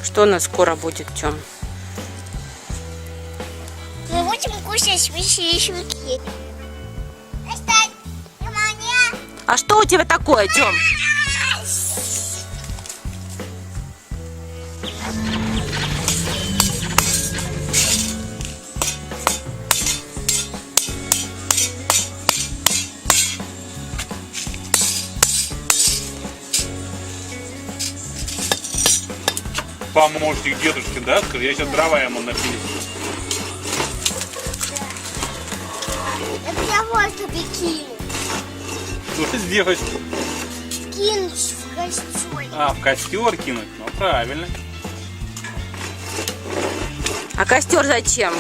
Что у нас скоро будет, Тём? Мы будем кушать вещевики. Достать! Внимание! А что у тебя такое, Тём? Помощник дедушки, да? Скажи, я сейчас дрова ему напилю. Это я вот тебе кину. Что сделать? Кинуть в костер. А, в костер кинуть? Ну, правильно. А костер зачем?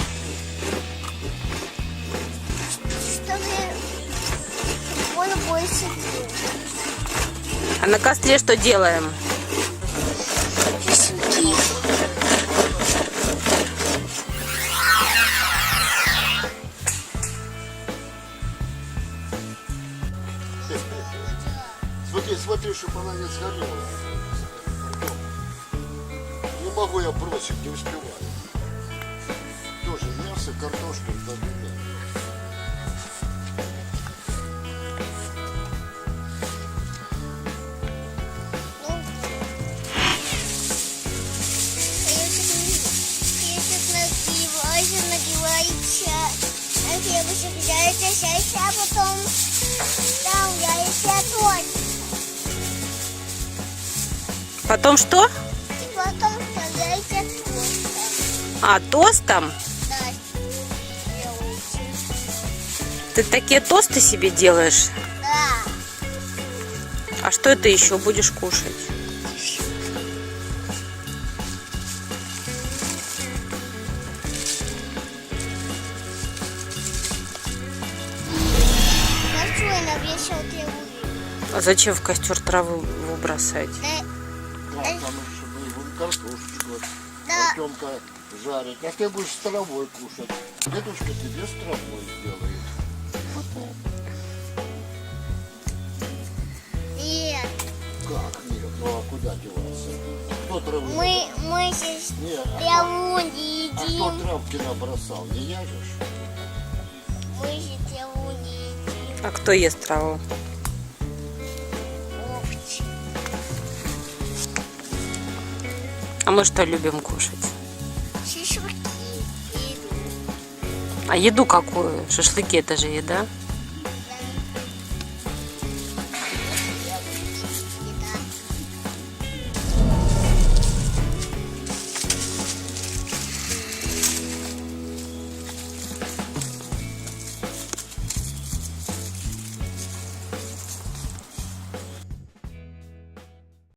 Чтобы он больше делал. А на костре что делаем? Вещевики. Смотри, чтобы она не сгорела. Не могу я бросить, не успеваю. Тоже мясо, картошка, да. А потом там я еще тонь. Потом что? И потом я еще тонь. А, тостом? Да, я очень. Ты такие тосты себе делаешь? Да. А что это еще будешь кушать? Большой навешал траву. А зачем в костер траву бросать? Да, там чтобы вон картошечку. Да. Артемка жарит. А ты будешь с травой кушать. Дедушка тебе с травой сделает. Нет. Как нет? Ну а куда деваться? Кто траву? Мы здесь Нет, траву не а кто едим. травки набросал? Не я же? Мы здесь траву не едим. А кто ест траву? Овцы. А мы что любим кушать? Шашлыки. Еду. А еду какую? Шашлыки это же еда.